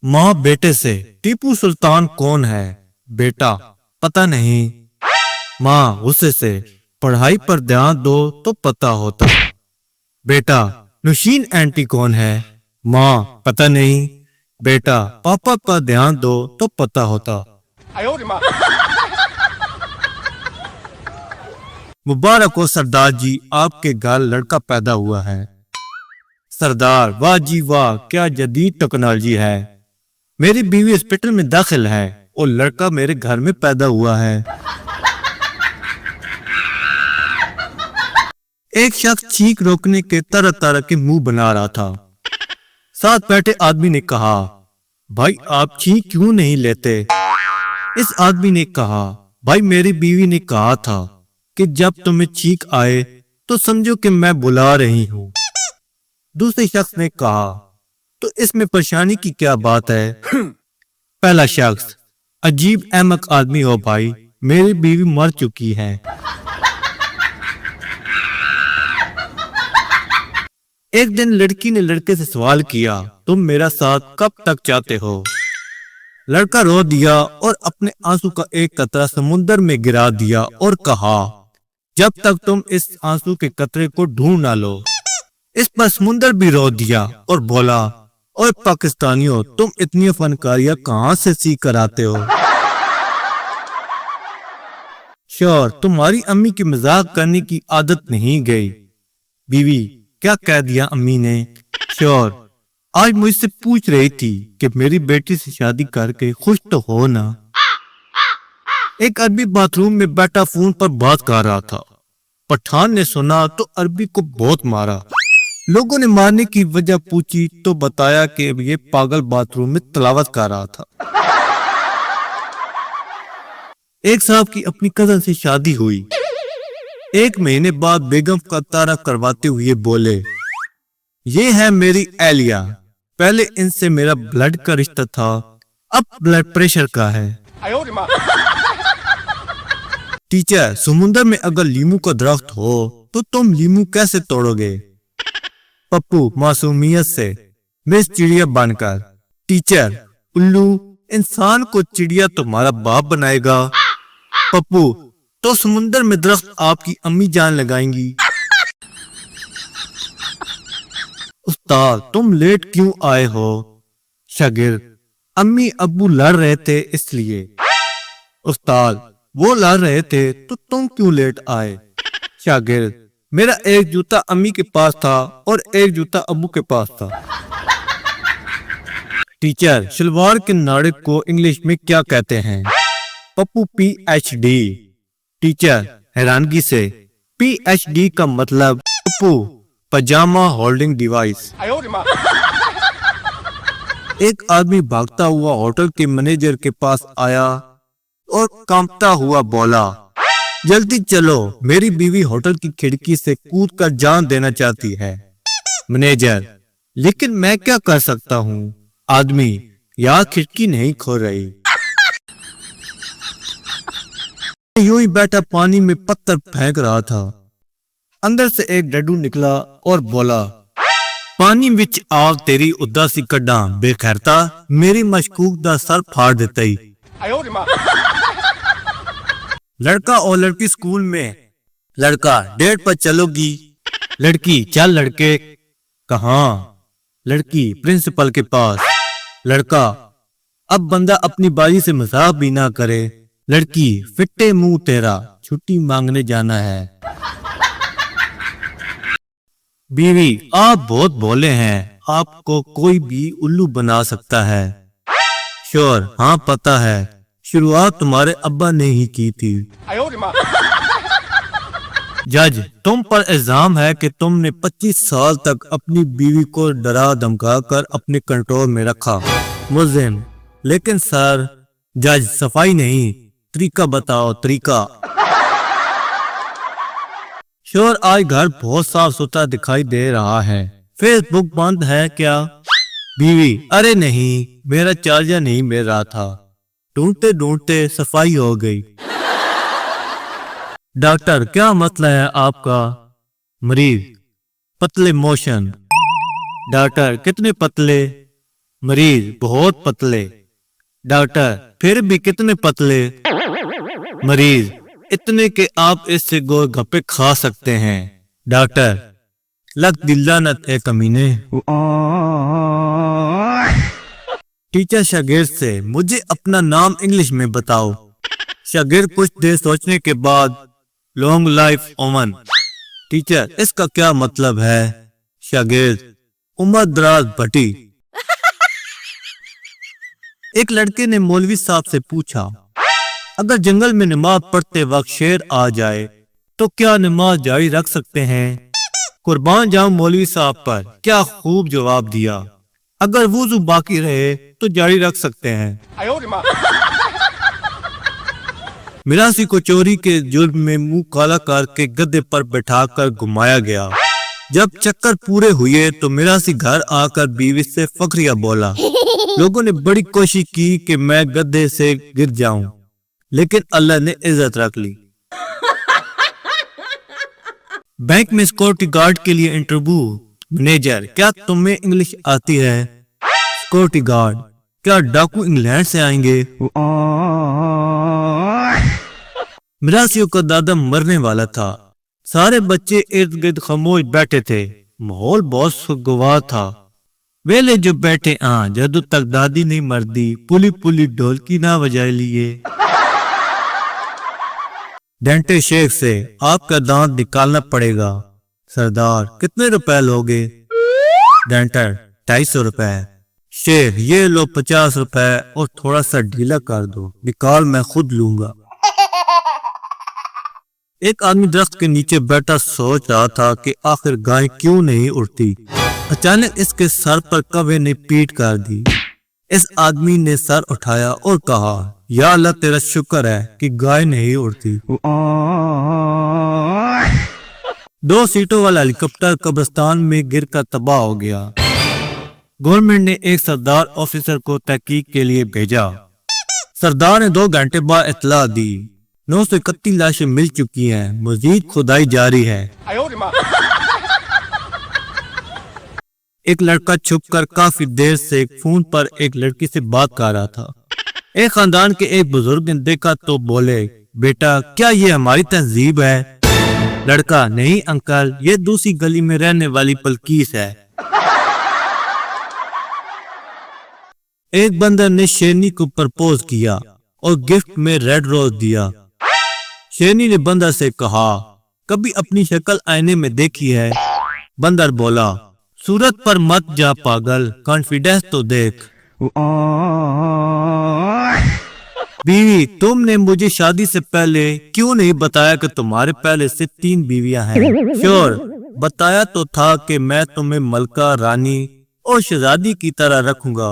माँ बेटे से, टीपू सुल्तान कौन है? बेटा, पता नहीं। माँ गुस्से से, पढ़ाई पर ध्यान दो तो पता होता। बेटा, नुशीन आंटी कौन है? माँ, पता नहीं। बेटा, पापा पर ध्यान दो तो पता होता। मुबारक हो सरदार जी, आपके घर लड़का पैदा हुआ है। सरदार, वाह जी वाह, क्या जदीद टेक्नोलॉजी है। मेरी बीवी हॉस्पिटल में दाखिल है और लड़का मेरे घर में पैदा हुआ है। एक शख्स छींक रोकने के तरह तरह के मुंह बना रहा था। साथ बैठे आदमी ने कहा, भाई आप छींक क्यों नहीं लेते? इस आदमी ने कहा, भाई मेरी बीवी ने कहा था कि जब तुम्हें छींक आए तो समझो कि मैं बुला रही हूँ। दूसरे शख्स ने कहा, तो इसमें परेशानी की क्या बात है? पहला शख्स, अजीब अहमक आदमी हो भाई, मेरी बीवी मर चुकी है। एक दिन लड़की ने लड़के से सवाल किया, तुम मेरा साथ कब तक चाहते हो? लड़का रो दिया और अपने आंसू का एक कतरा समुद्र में गिरा दिया और कहा, जब तक तुम इस आंसू के कतरे को ढूंढ ना लो। इस पर समुद्र भी रो दिया और बोला, और पाकिस्तानियों, तुम इतनी फनकारियां कहां से सीख कर आते हो? शौहर, तुम्हारी अम्मी की मजाक करने की आदत नहीं गई। बीवी, क्या कह दिया अम्मी ने? शौहर, आज मुझसे पूछ रही थी कि मेरी बेटी से शादी करके खुश तो हो ना। एक अरबी बाथरूम में बैठा फोन पर बात कर रहा था। पठान ने सुना तो अरबी को बहुत मारा। लोगों ने मारने की वजह पूछी तो बताया कि ये पागल बाथरूम में तलावत कर रहा था। एक साहब की अपनी कजन से शादी हुई। एक महीने बाद बेगम का तारा करवाते हुए बोले, ये है मेरी एलिया, पहले इनसे मेरा ब्लड का रिश्ता था, अब ब्लड प्रेशर का है। टीचर, समुद्र में अगर लीमू का दरख्त हो तो तुम लीमू कैसे तोड़ोगे? पप्पू, मासूमियत से, मिस चिड़िया बनकर। टीचर, उल्लू, इंसान को चिड़िया तुम्हारा बाप बनाएगा। पप्पू, तो समुद्र में दरख्त आपकी अम्मी जान लगाएंगी। उस्ताद, तुम लेट क्यों आए हो? शागिर्द, अम्मी अब्बू लड़ रहे थे इसलिए। उस्ताद, वो लड़ रहे थे तो तुम क्यों लेट आए? शागिर्द, मेरा एक जूता अम्मी के पास था और एक जूता अब्बू के पास था। टीचर, शलवार के नाड़े को इंग्लिश में क्या कहते हैं? पप्पू, PhD। टीचर, हैरानगी से, PhD का मतलब पप्पू, पजामा होल्डिंग डिवाइस। एक आदमी भागता हुआ होटल के मैनेजर के पास आया और कांपता हुआ बोला, जल्दी चलो, मेरी बीवी होटल की खिड़की से कूद कर जान देना चाहती है। मैनेजर, लेकिन मैं क्या कर सकता हूँ? आदमी, यार खिड़की नहीं खोल रही। यूं ही बैठा पानी में पत्थर फेंक रहा था। अंदर से एक डड्डू निकला और बोला, पानी विच आव तेरी उदासी कड्डा बेखैरता, मेरी मशकूक दा सर फाड़ देता ही। लड़का और लड़की स्कूल में। लड़का, डेट पर चलोगी? लड़की, चल लड़के। कहाँ? लड़की, प्रिंसिपल के पास। लड़का, अब बंदा अपनी बाजी से मजाक भी ना करे। लड़की, फिट्टे मुंह तेरा, छुट्टी मांगने जाना है। बीवी, आप बहुत भोले हैं, आपको कोई भी उल्लू बना सकता है। शोर, हाँ पता है, शुरुआत तुम्हारे अब्बा ने ही की थी। जज, तुम पर इल्जाम है कि तुमने 25 साल तक अपनी बीवी को डरा धमका कर अपने कंट्रोल में रखा। मुल्जिम, लेकिन सर। जज, सफाई नहीं, तरीका बताओ, तरीका। शोर, आज घर बहुत साफ सुथरा दिखाई दे रहा है, फेसबुक बंद है क्या? बीवी, अरे नहीं, मेरा चार्जर नहीं मिल रहा था, ढूंढते ढूंढते सफाई हो गई। डॉक्टर, क्या मसला है आपका? मरीज, पतले मोशन। डॉक्टर, कितने पतले? मरीज बहुत पतले। डॉक्टर फिर भी कितने पतले? मरीज इतने के आप इससे गोलगप्पे खा सकते हैं। डॉक्टर लग दिल्लानत है कमीने। टीचर शागिर्द से मुझे अपना नाम इंग्लिश में बताओ। शागिर्द कुछ देर सोचने के बाद लॉन्ग लाइफ ओमन। टीचर इसका क्या मतलब है? शागिर्द उम्र दराज भटी। एक लड़के ने मौलवी साहब से पूछा, अगर जंगल में नमाज पढ़ते वक्त शेर आ जाए तो क्या नमाज जारी रख सकते हैं? कुर्बान जाऊं मौलवी साहब पर, क्या खूब जवाब दिया। अगर वुजू बाकी रहे तो जारी रख सकते हैं। मिरासी को चोरी के जुर्म में मुंह काला करके गद्दे पर बैठाकर घुमाया गया। जब चक्कर पूरे हुए तो मिरासी घर आकर बीवी से फखरिया बोला, लोगों ने बड़ी कोशिश की कि मैं गद्दे से गिर जाऊं, लेकिन अल्लाह ने इज्जत रख ली। बैंक में सिक्योरिटी गार्ड के लिए इंटरव्यू। मैनेजर, क्या तुम्हें इंग्लिश आती है? सिक्योरिटी गार्ड, क्या डाकू इंग्लैंड से आएंगे? मिरासियों का दादा मरने वाला था। सारे बच्चे इर्द गिर्द खामोश बैठे थे। माहौल बहुत सुगवार था। वेले जो बैठे जदू तक दादी नहीं मरदी, पुली पुली ढोलकी ना बजाए लिए। डेंटे शेख से, आपका दांत निकालना पड़ेगा। सरदार, कितने रुपए लोगे? डेंटर, 250 रुपए। शेख, ये लो 50 रुपए और थोड़ा सा ढीला कर दो, निकाल मैं खुद लूंगा। एक आदमी दरख्त के नीचे बैठा सोच रहा था कि आखिर गाय क्यों नहीं उड़ती। अचानक इसके सर पर कौवे ने पीट कर दी। इस आदमी ने सर उठाया और कहा, या अल्लाह तेरा शुक्र है कि गाय नहीं उड़ती। 2 सीटों वाला हेलीकॉप्टर कब्रिस्तान में गिरकर तबाह हो गया। गवर्नमेंट ने एक सरदार ऑफिसर को तहकीक के लिए भेजा। सरदार ने 2 घंटे बाद इत्तला दी, 931 लाशें मिल चुकी हैं, मजीद खुदाई जारी है। एक लड़का छुपकर काफी देर से फोन पर एक लड़की से बात कर रहा था। एक खानदान के एक बुजुर्ग ने देखा तो बोले, बेटा क्या ये हमारी तहजीब है? लड़का, नहीं अंकल, ये दूसरी गली में रहने वाली बल्कीस है। एक बंदर ने शेरनी को प्रपोज किया और गिफ्ट में रेड रोज दिया। शेरनी ने बंदर से कहा, कभी अपनी शक्ल आईने में देखी है? बंदर बोला, सूरत पर मत जा पागल, कॉन्फिडेंस तो देख। बीवी, तुमने मुझे शादी से पहले क्यों नहीं बताया कि तुम्हारे पहले से 3 बीवियां हैं? श्योर, बताया तो था कि मैं तुम्हें मलका, रानी और शहजादी की तरह रखूंगा।